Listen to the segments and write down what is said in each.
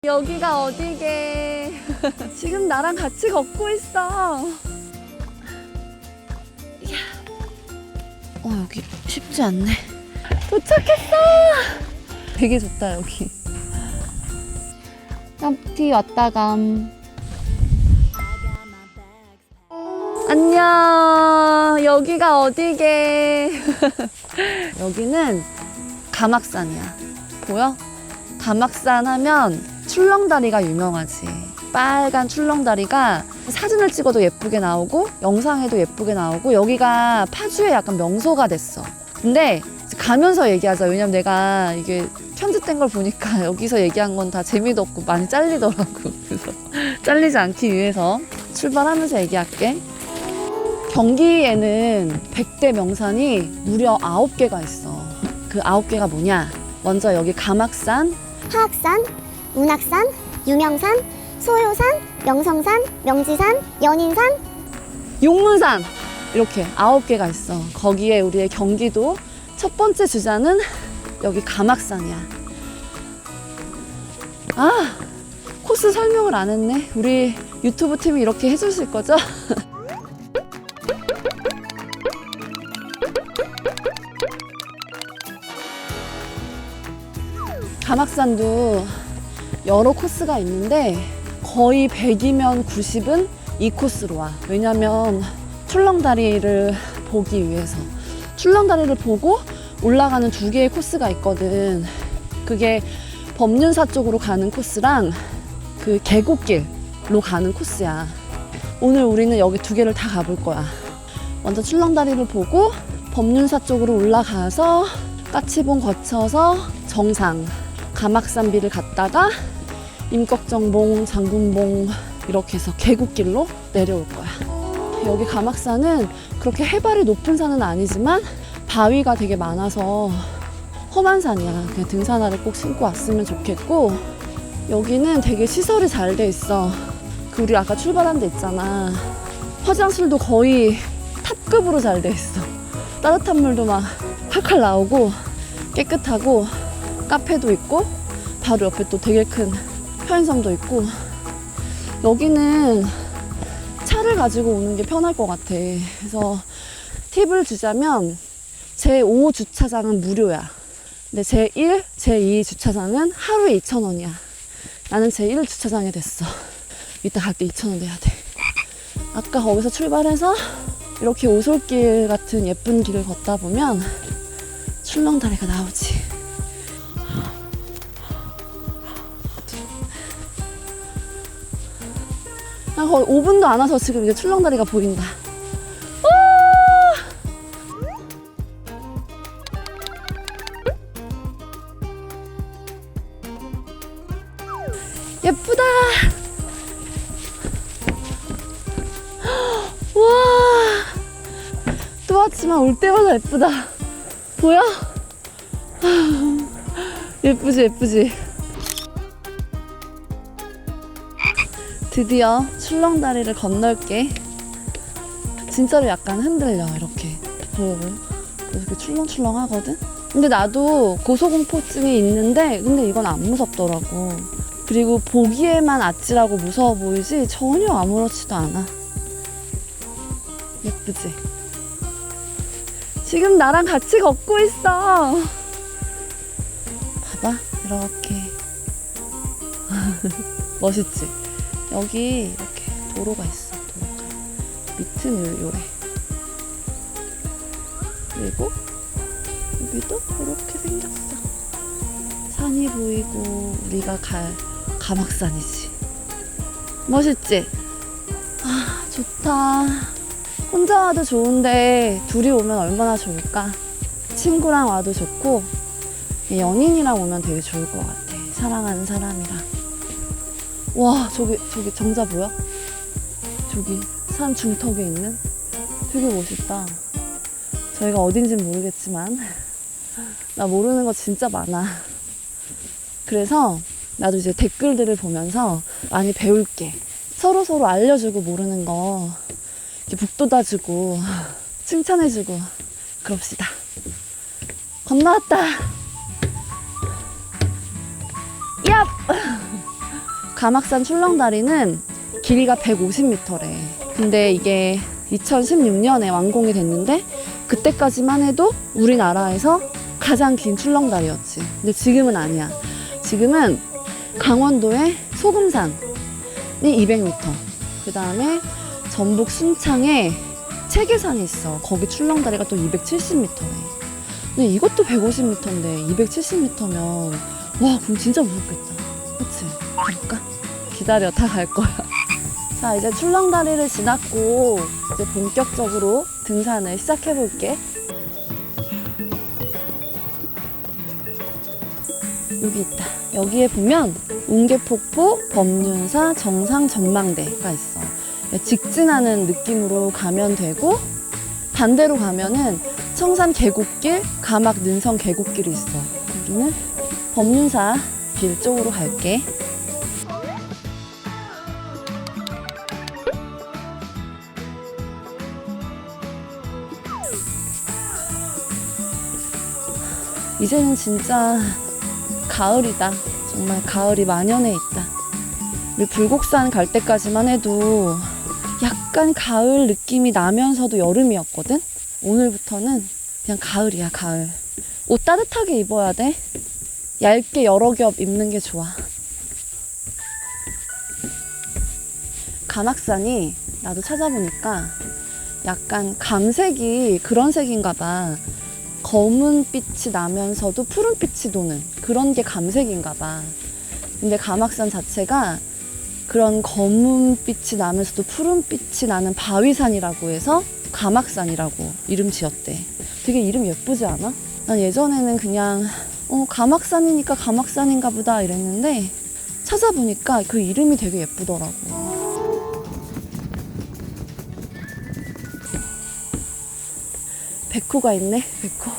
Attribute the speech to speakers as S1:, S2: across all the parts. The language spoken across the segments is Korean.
S1: 여기가 어디게? 지금 나랑 같이 걷고 있어. 여기 쉽지 않네. 도착했어. 되게 좋다 여기. 깜티 왔다감. 안녕. 여기가 어디게? 여기는 가막산이야. 보여? 가막산 하면 출렁다리가 유명하지. 빨간 출렁다리가 사진을 찍어도 예쁘게 나오고 영상에도 예쁘게 나오고 여기가 파주의 약간 명소가 됐어. 근데 가면서 얘기하자. 왜냐면 내가 이게 편집된 걸 보니까 여기서 얘기한 건 다 재미도 없고 많이 잘리더라고. 그래서 잘리지 않기 위해서 출발하면서 얘기할게. 경기에는 100대 명산이 무려 9개가 있어. 그 9개가 뭐냐? 먼저 여기 가막산,
S2: 하악산, 운악산, 유명산, 소요산, 명성산, 명지산, 연인산,
S1: 용문산 이렇게 9개가 있어. 거기에 우리의 경기도 첫 번째 주자는 여기 가막산이야. 코스 설명을 안 했네. 우리 유튜브 팀이 이렇게 해주실 거죠? 가막산도 여러 코스가 있는데 거의 100이면 90은 이 코스로 와. 왜냐면 출렁다리를 보기 위해서. 출렁다리를 보고 올라가는 2개의 코스가 있거든. 그게 법륜사 쪽으로 가는 코스랑 그 계곡길로 가는 코스야. 오늘 우리는 여기 2개를 다 가볼 거야. 먼저 출렁다리를 보고 법륜사 쪽으로 올라가서 까치봉 거쳐서 정상 가막산비를 갔다가 임꺽정봉, 장군봉 이렇게 해서 계곡길로 내려올 거야. 여기 가막산은 그렇게 해발이 높은 산은 아니지만 바위가 되게 많아서 험한 산이야. 그냥 등산화를 꼭 신고 왔으면 좋겠고, 여기는 되게 시설이 잘 돼 있어. 그 우리 아까 출발한 데 있잖아. 화장실도 거의 탑급으로 잘 돼 있어. 따뜻한 물도 막 칼칼 나오고 깨끗하고, 카페도 있고 바로 옆에 또 되게 큰 편의점도 있고. 여기는 차를 가지고 오는 게 편할 것 같아. 그래서 팁을 주자면 제5 주차장은 무료야. 근데 제1, 제2 주차장은 하루에 2,000원이야. 나는 제1 주차장에 됐어. 이따 갈 때 2,000원 내야 돼. 아까 거기서 출발해서 이렇게 오솔길 같은 예쁜 길을 걷다 보면 출렁다리가 나오지. 나 거의 5분도 안 와서 지금 이제 출렁다리가 보인다. 예쁘다. 와, 또 왔지만 올 때마다 예쁘다. 보여? 예쁘지, 예쁘지. 드디어 출렁다리를 건널게. 진짜로 약간 흔들려. 이렇게 보여. 이렇게 출렁출렁 하거든. 근데 나도 고소공포증이 있는데 근데 이건 안 무섭더라고. 그리고 보기에만 아찔하고 무서워 보이지 전혀 아무렇지도 않아. 예쁘지? 지금 나랑 같이 걷고 있어. 봐봐, 이렇게. 멋있지? 여기 이렇게 도로가 있어. 도로가 밑은 요래. 그리고 여기도 이렇게 생겼어. 산이 보이고 우리가 갈 가막산이지. 멋있지? 좋다. 혼자 와도 좋은데 둘이 오면 얼마나 좋을까? 친구랑 와도 좋고 연인이랑 오면 되게 좋을 것 같아. 사랑하는 사람이랑. 와, 저기 정자 보여? 저기 산 중턱에 있는? 되게 멋있다. 저희가 어딘진 모르겠지만 나 모르는 거 진짜 많아. 그래서 나도 이제 댓글들을 보면서 많이 배울게. 서로 알려주고 모르는 거 이렇게 북돋아주고 칭찬해주고 그럽시다. 건너왔다. 얍! 가막산 출렁다리는 길이가 150m래. 근데 이게 2016년에 완공이 됐는데 그때까지만 해도 우리나라에서 가장 긴 출렁다리였지. 근데 지금은 아니야. 지금은 강원도의 소금산이 200m. 그 다음에 전북 순창에 체계산이 있어. 거기 출렁다리가 또 270m래. 근데 이것도 150m인데 270m면 와, 그럼 진짜 무섭겠다. 그치? 가볼까? 기다려, 다 갈 거야. 자, 이제 출렁다리를 지났고 이제 본격적으로 등산을 시작해 볼게. 여기 있다. 여기에 보면 웅계폭포, 법륜사, 정상 전망대가 있어. 직진하는 느낌으로 가면 되고, 반대로 가면은 청산 계곡길, 가막 능선 계곡길이 있어. 여기는 법륜사 길 쪽으로 갈게. 이제는 진짜 가을이다. 정말 가을이 만연해 있다. 우리 불곡산 갈 때까지만 해도 약간 가을 느낌이 나면서도 여름이었거든? 오늘부터는 그냥 가을이야, 가을. 옷 따뜻하게 입어야 돼. 얇게 여러 겹 입는 게 좋아. 가막산이 나도 찾아보니까 약간 감색이 그런 색인가 봐. 검은빛이 나면서도 푸른빛이 도는 그런 게 감색인가 봐. 근데 가막산 자체가 그런 검은빛이 나면서도 푸른빛이 나는 바위산이라고 해서 가막산이라고 이름 지었대. 되게 이름 예쁘지 않아? 난 예전에는 그냥 가막산이니까 가막산인가 보다 이랬는데 찾아보니까 그 이름이 되게 예쁘더라고. 백호가 있네, 백호.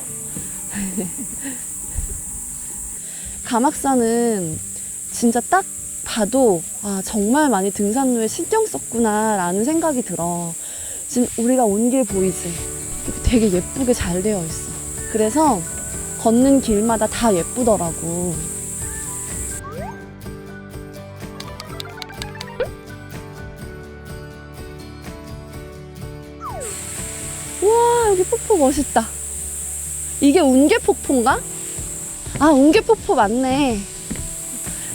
S1: 가막산은 진짜 딱 봐도 정말 많이 등산로에 신경 썼구나 라는 생각이 들어. 지금 우리가 온 길 보이지? 되게 예쁘게 잘 되어 있어. 그래서 걷는 길마다 다 예쁘더라고. 우와, 여기 폭포 멋있다. 이게 웅계폭포인가? 웅계폭포 맞네.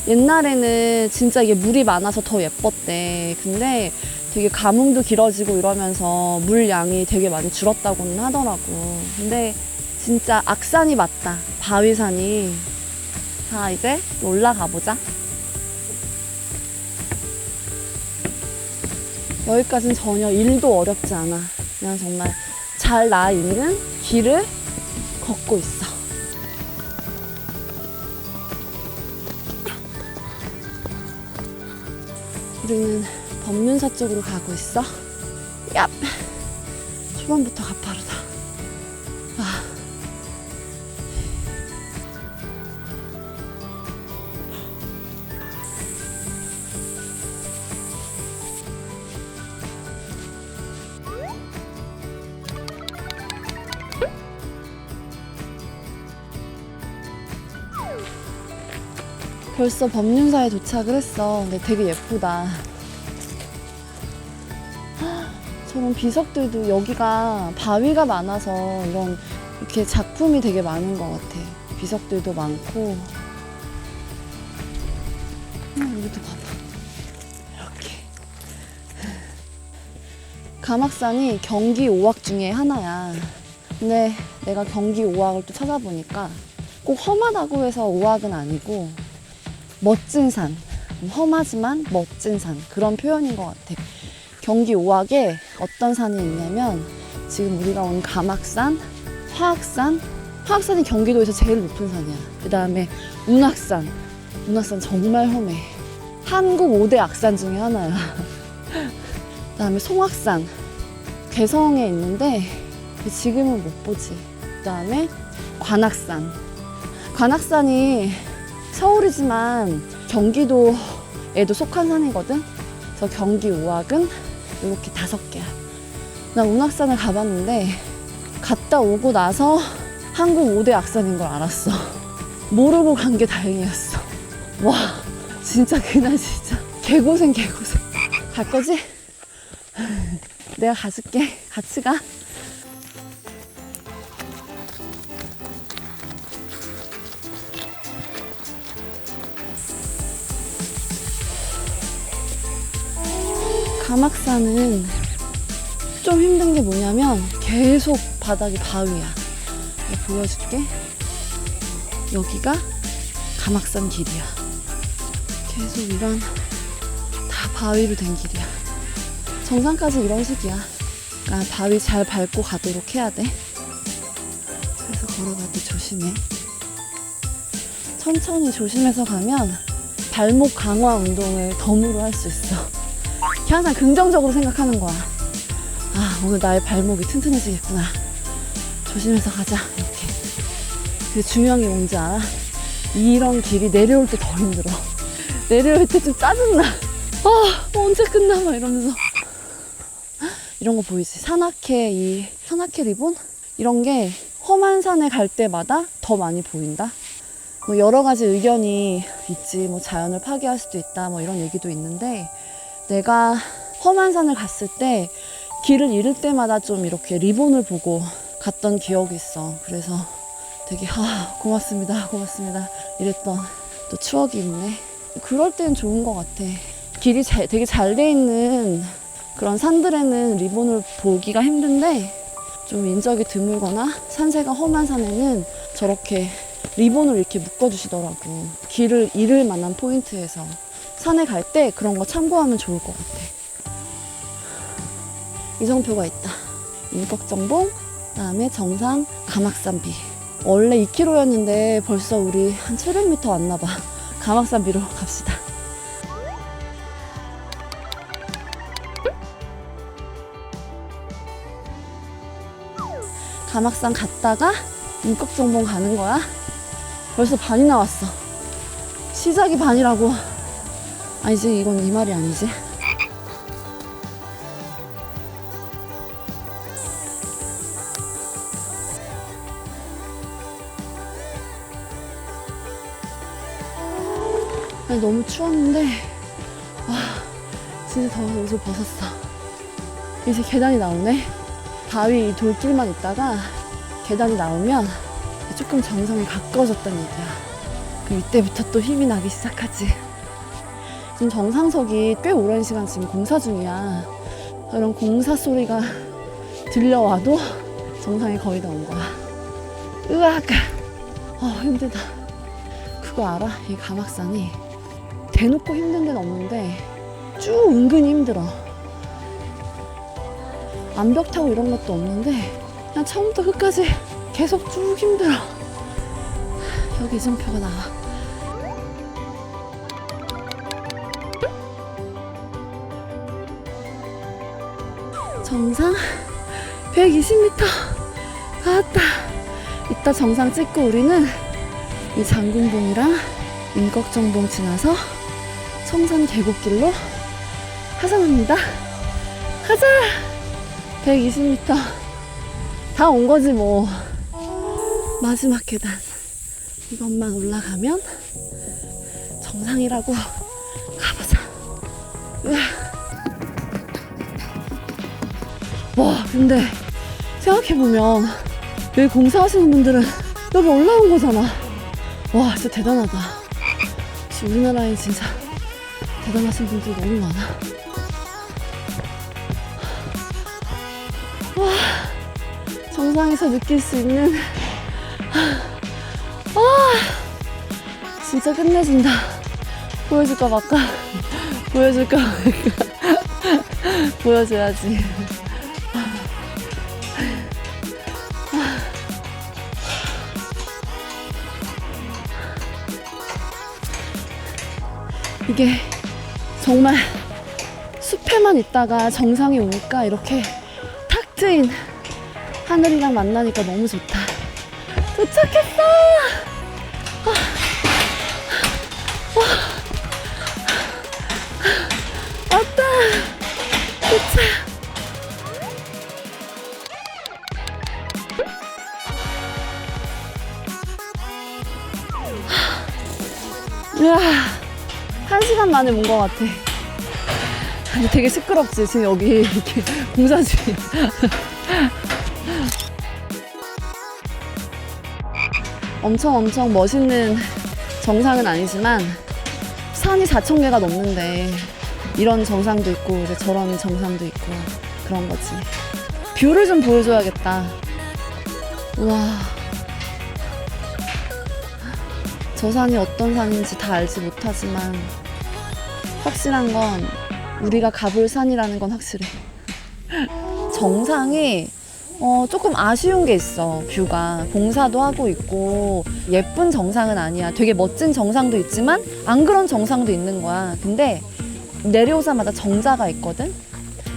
S1: 옛날에는 진짜 이게 물이 많아서 더 예뻤대. 근데 되게 가뭄도 길어지고 이러면서 물 양이 되게 많이 줄었다고는 하더라고. 근데 진짜 악산이 맞다. 바위산이. 자, 이제 올라가 보자. 여기까지는 전혀 1도 어렵지 않아. 그냥 정말 잘 나 있는 길을 걷고 있어. 우리는 법륜사 쪽으로 가고 있어. 얍! 초반부터 가파르다. 벌써 법륜사에 도착을 했어. 근데 되게 예쁘다. 저런 비석들도 여기가 바위가 많아서 이렇게 작품이 되게 많은 것 같아. 비석들도 많고. 여기도 봐봐. 이렇게. 가막산이 경기 5악 중에 하나야. 근데 내가 경기 5악을 또 찾아보니까 꼭 험하다고 해서 5악은 아니고 멋진 산, 험하지만 멋진 산, 그런 표현인 것 같아. 경기 5악에 어떤 산이 있냐면 지금 우리가 온 가막산, 화악산, 화악산이 경기도에서 제일 높은 산이야. 그 다음에 운악산, 운악산 정말 험해. 한국 5대 악산 중에 하나야. 그 다음에 송악산, 괴성에 있는데 지금은 못 보지. 그 다음에 관악산, 관악산이 서울이지만 경기도에도 속한 산이거든. 그래서 경기 5악은 이렇게 5개야. 난 운악산을 가봤는데 갔다 오고 나서 한국 5대 악산인 걸 알았어. 모르고 간 게 다행이었어. 와, 진짜 그날 진짜 개고생. 갈 거지? 내가 가줄게. 같이 가. 가막산은 좀 힘든 게 뭐냐면 계속 바닥이 바위야. 내가 보여줄게. 여기가 가막산 길이야. 계속 이런 다 바위로 된 길이야. 정상까지 이런 식이야. 그러니까 바위 잘 밟고 가도록 해야 돼. 그래서 걸어갈 때 조심해. 천천히 조심해서 가면 발목 강화 운동을 덤으로 할 수 있어. 항상 긍정적으로 생각하는 거야. 아, 오늘 나의 발목이 튼튼해지겠구나. 조심해서 가자. 이렇게. 근데 중요한 게 뭔지 알아? 이런 길이 내려올 때 더 힘들어. 내려올 때 좀 짜증나. 아, 언제 끝나? 막 이러면서. 이런 거 보이지? 산악회 리본? 이런 게 험한 산에 갈 때마다 더 많이 보인다. 뭐 여러 가지 의견이 있지. 뭐 자연을 파괴할 수도 있다. 뭐 이런 얘기도 있는데, 내가 험한 산을 갔을 때 길을 잃을 때마다 좀 이렇게 리본을 보고 갔던 기억이 있어. 그래서 되게 고맙습니다 이랬던 또 추억이 있네. 그럴 땐 좋은 것 같아. 길이 되게 잘 돼 있는 그런 산들에는 리본을 보기가 힘든데, 좀 인적이 드물거나 산세가 험한 산에는 저렇게 리본을 이렇게 묶어주시더라고. 길을 잃을 만한 포인트에서. 산에 갈 때 그런 거 참고하면 좋을 것 같아. 이정표가 있다. 인걱정봉, 그다음에 정상 가막산비. 원래 2km였는데 벌써 우리 한 700m 왔나 봐. 가막산비로 갑시다. 가막산 갔다가 인걱정봉 가는 거야. 벌써 반이 나왔어. 시작이 반이라고. 아니지, 이건 이 말이 아니지. 아니, 너무 추웠는데 와, 진짜 더워서 옷을 벗었어. 이제 계단이 나오네. 바위 돌길만 있다가 계단이 나오면 조금 정상에 가까워졌다는 얘기야. 그럼 이때부터 또 힘이 나기 시작하지. 지금 정상석이 꽤 오랜 시간 지금 공사 중이야. 그런 공사 소리가 들려와도 정상에 거의 다 온 거야. 으악! 힘들다. 그거 알아? 이 가막산이 대놓고 힘든 데는 없는데 쭉 은근히 힘들어. 암벽 타고 이런 것도 없는데 그냥 처음부터 끝까지 계속 쭉 힘들어. 여기 이정표가 나와. 정상 120m 나왔다. 이따 정상 찍고 우리는 이 장군봉이랑 인걱정봉 지나서 청산 계곡길로 하산합니다. 가자. 120m 다 온 거지 뭐. 마지막 계단 이것만 올라가면 정상이라고. 가보자. 와, 근데 생각해보면 여기 공사하시는 분들은 여기 올라온 거잖아. 와, 진짜 대단하다. 지금 우리나라에 진짜 대단하신 분들이 너무 많아. 와, 정상에서 느낄 수 있는 진짜 끝내준다. 보여줄까 말까? 보여줄까 말까? 보여줘야지. 이게 정말 숲에만 있다가 정상에 오니까 이렇게 탁 트인 하늘이랑 만나니까 너무 좋다. 도착했어! 왔다! 도착! 우와, 1 만에 온 것 같아. 아니, 되게 시끄럽지? 지금 여기 이렇게 공사 중이야. 엄청 멋있는 정상은 아니지만 산이 4,000개가 넘는데 이런 정상도 있고 이제 저런 정상도 있고 그런 거지. 뷰를 좀 보여줘야겠다. 우와. 저 산이 어떤 산인지 다 알지 못하지만 확실한 건 우리가 가볼 산이라는 건 확실해. 정상이 조금 아쉬운 게 있어. 뷰가 봉사도 하고 있고 예쁜 정상은 아니야. 되게 멋진 정상도 있지만 안 그런 정상도 있는 거야. 근데 내려오자마자 정자가 있거든.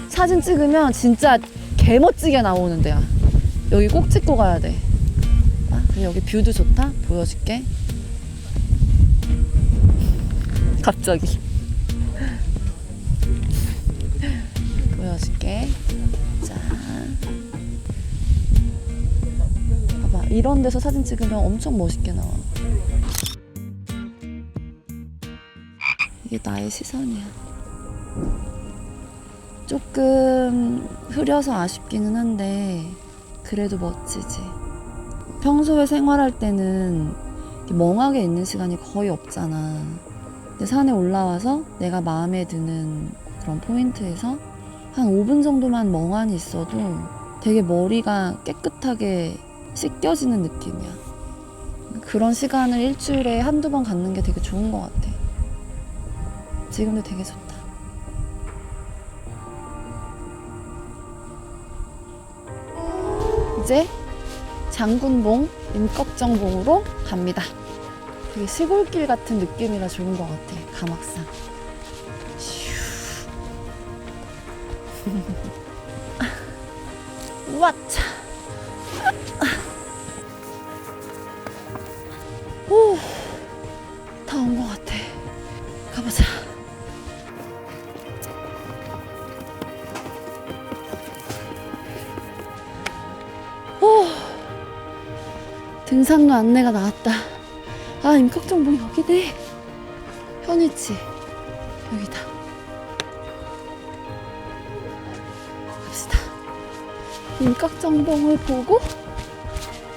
S1: 사진 찍으면 진짜 개멋지게 나오는 데야. 여기 꼭 찍고 가야 돼. 그리고 여기 뷰도 좋다. 보여줄게. 갑자기 보여줄게. 자, 봐봐. 이런 데서 사진 찍으면 엄청 멋있게 나와. 이게 나의 시선이야. 조금 흐려서 아쉽기는 한데 그래도 멋지지. 평소에 생활할 때는 멍하게 있는 시간이 거의 없잖아. 근데 산에 올라와서 내가 마음에 드는 그런 포인트에서 한 5분 정도만 멍하니 있어도 되게 머리가 깨끗하게 씻겨지는 느낌이야. 그런 시간을 일주일에 한두 번 갖는 게 되게 좋은 것 같아. 지금도 되게 좋다. 이제 장군봉, 임꺽정봉으로 갑니다. 되게 시골길 같은 느낌이라 좋은 것 같아. 가막산. 우와차. 오, 다 온 것 같아. 가보자. 오, 등산로 안내가 나왔다. 아, 임꺽정봉이 여기네. 현일지 여기다. 갑시다. 임꺽정봉을 보고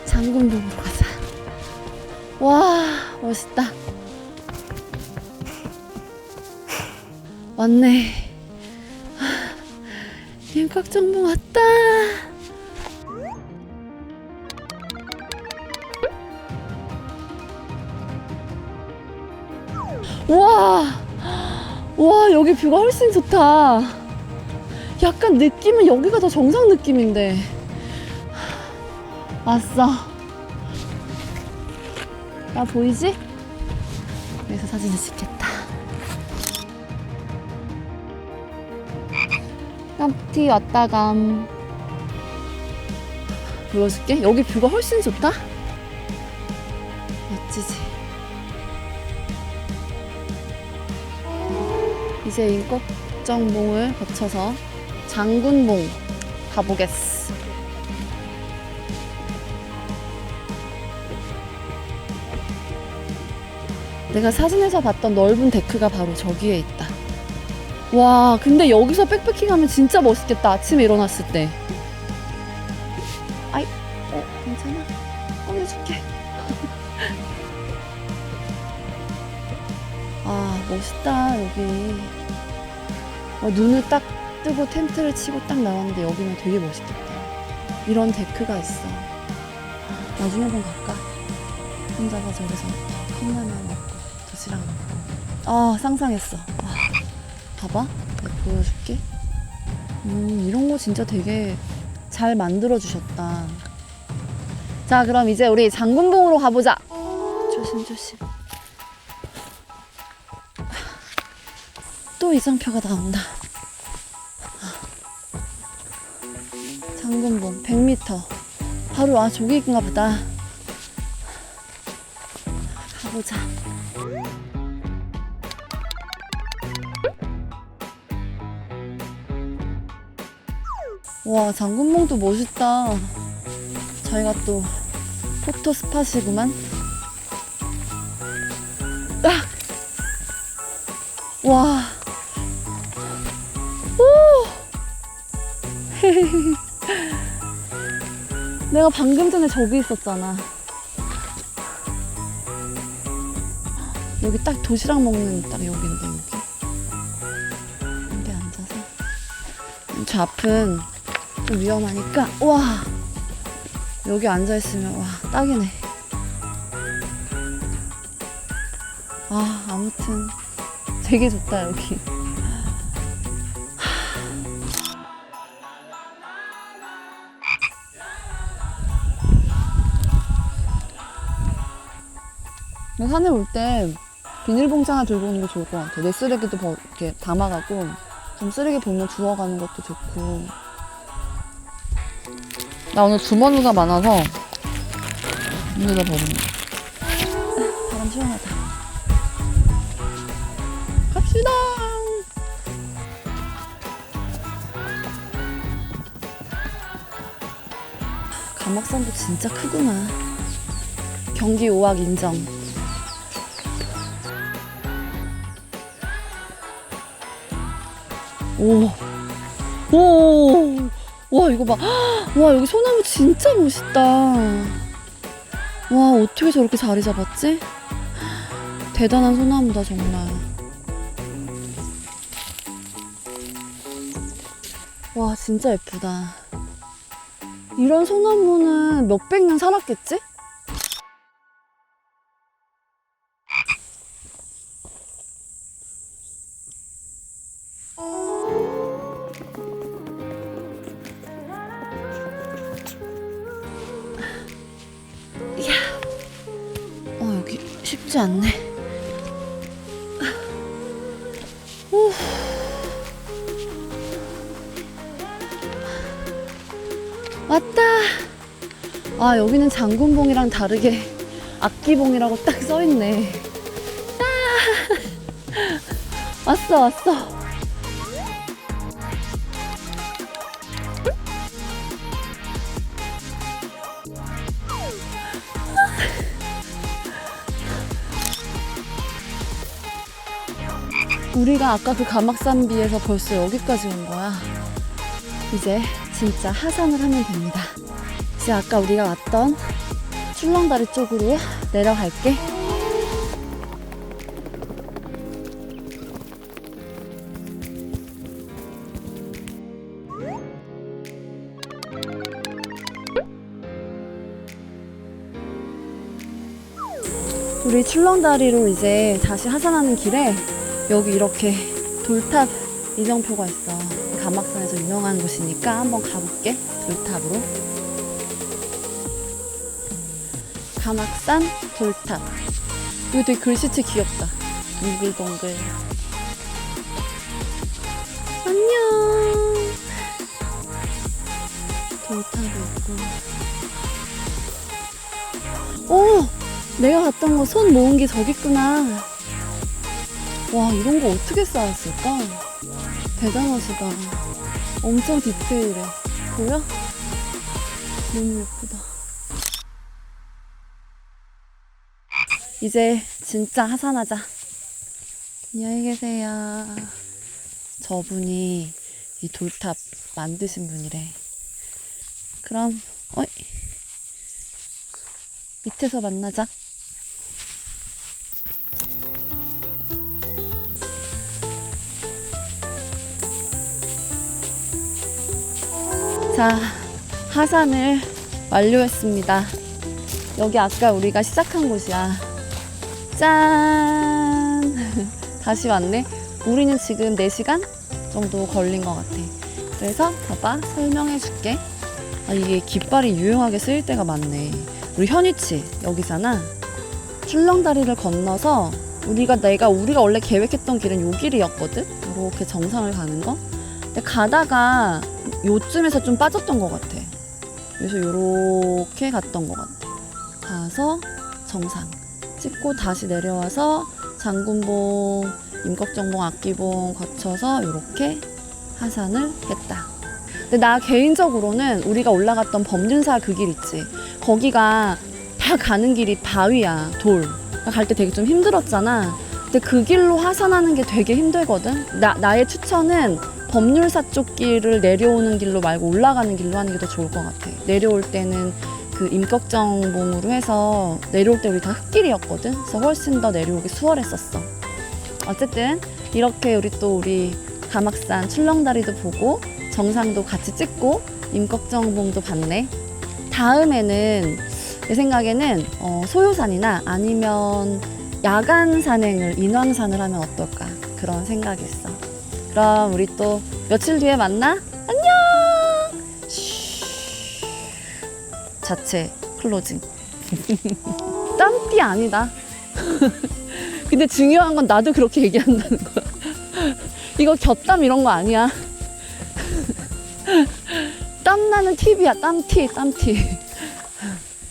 S1: 장군봉으로 가자. 와, 멋있다. 왔네. 임꺽정봉 왔다. 우와, 와, 여기 뷰가 훨씬 좋다. 약간 느낌은 여기가 더 정상 느낌인데. 왔어. 나 보이지? 여기서 사진을 찍겠다. 깜티 왔다감. 보여줄게. 여기 뷰가 훨씬 좋다. 멋지지? 이제 임꺽정봉을 거쳐서 장군봉 가보겠어. 내가 사진에서 봤던 넓은 데크가 바로 저기에 있다. 와, 근데 여기서 백패킹하면 진짜 멋있겠다. 아침에 일어났을 때. 아이, 괜찮아. 꺼내줄게. 아, 멋있다, 여기. 눈을 딱 뜨고 텐트를 치고 딱 나왔는데 여기는 되게 멋있겠다. 이런 데크가 있어. 나중에 한번 갈까? 혼자가 저기서 컵라면 먹고 도시락 먹고. 아, 상상했어. 봐봐. 내가 보여줄게. 이런 거 진짜 되게 잘 만들어주셨다. 자, 그럼 이제 우리 장군봉으로 가보자. 조심조심. 또 이정표가 나온다. 장군봉 100m. 바로 저기 있나 보다. 가보자. 와, 장군봉도 멋있다. 저희가 또 포토 스팟이구만. 아! 와. 오. 내가 방금 전에 저기 있었잖아. 여기 딱 도시락 먹는 딱 여기인데 여기. 여기 앉아서. 저 앞은 좀 위험하니까 와. 여기 앉아 있으면 와 딱이네. 아 아무튼 되게 좋다 여기. 산에 올 때 비닐봉지 하나 들고 오는 게 좋을 것 같아. 내 쓰레기도 이렇게 담아가고 좀 쓰레기 보면 주워가는 것도 좋고. 나 오늘 주머니가 많아서 여기다 버리네. 바람 시원하다. 갑시다. 감악산도 진짜 크구나. 경기 5학 인정. 오, 오, 와 이거 봐. 와 여기 소나무 진짜 멋있다. 와 어떻게 저렇게 자리 잡았지? 대단한 소나무다 정말. 와 진짜 예쁘다. 이런 소나무는 몇백 년 살았겠지? 여기 쉽지 않네. 오. 왔다. 아 여기는 장군봉이랑 다르게 악기봉이라고 딱 써있네. 아. 왔어. 우리가 아까 그 감악산비에서 벌써 여기까지 온 거야. 이제 진짜 하산을 하면 됩니다. 이제 아까 우리가 왔던 출렁다리 쪽으로 내려갈게. 우리 출렁다리로 이제 다시 하산하는 길에 여기 이렇게 돌탑 인형표가 있어. 감악산에서 유명한 곳이니까 한번 가볼게. 돌탑으로. 감악산 돌탑. 이거 되게 글씨체 귀엽다. 동글동글. 안녕. 돌탑이 있고. 오! 내가 갔던 거 손 모은 게 저기 있구나. 와 이런 거 어떻게 쌓았을까? 대단하시다. 엄청 디테일해. 보여? 너무 예쁘다. 이제 진짜 하산하자. 안녕히 계세요. 저분이 이 돌탑 만드신 분이래. 그럼 어이 밑에서 만나자. 자, 하산을 완료했습니다. 여기 아까 우리가 시작한 곳이야. 짠! 다시 왔네. 우리는 지금 4시간 정도 걸린 것 같아. 그래서 봐봐, 설명해 줄게. 아, 이게 깃발이 유용하게 쓰일 때가 많네. 우리 현위치 여기잖아. 출렁다리를 건너서 우리가 원래 계획했던 길은 요 길이었거든. 이렇게 정상을 가는 거. 근데 가다가 요쯤에서 좀 빠졌던 것 같아. 그래서 요렇게 갔던 것 같아. 가서 정상 찍고 다시 내려와서 장군봉, 임꺽정봉, 악기봉 거쳐서 요렇게 하산을 했다. 근데 나 개인적으로는 우리가 올라갔던 범륜사 그 길 있지. 거기가 다 가는 길이 바위야, 돌. 갈 때 되게 좀 힘들었잖아. 근데 그 길로 하산하는 게 되게 힘들거든. 나의 추천은 법률사 쪽 길을 내려오는 길로 말고 올라가는 길로 하는 게 더 좋을 것 같아. 내려올 때는 그 임꺽정봉으로 해서 내려올 때 우리 다 흙길이었거든. 그래서 훨씬 더 내려오기 수월했었어. 어쨌든 이렇게 우리 가막산 출렁다리도 보고 정상도 같이 찍고 임꺽정봉도 봤네. 다음에는 내 생각에는 소요산이나 아니면 야간 산행을 인왕산을 하면 어떨까 그런 생각이 있어. 그럼 우리 또 며칠 뒤에 만나. 안녕. 쉬. 자체 클로징. 땀띠 아니다. 근데 중요한 건 나도 그렇게 얘기한다는 거야. 이거 곁땀 이런 거 아니야. 땀나는 팁이야. 땀티.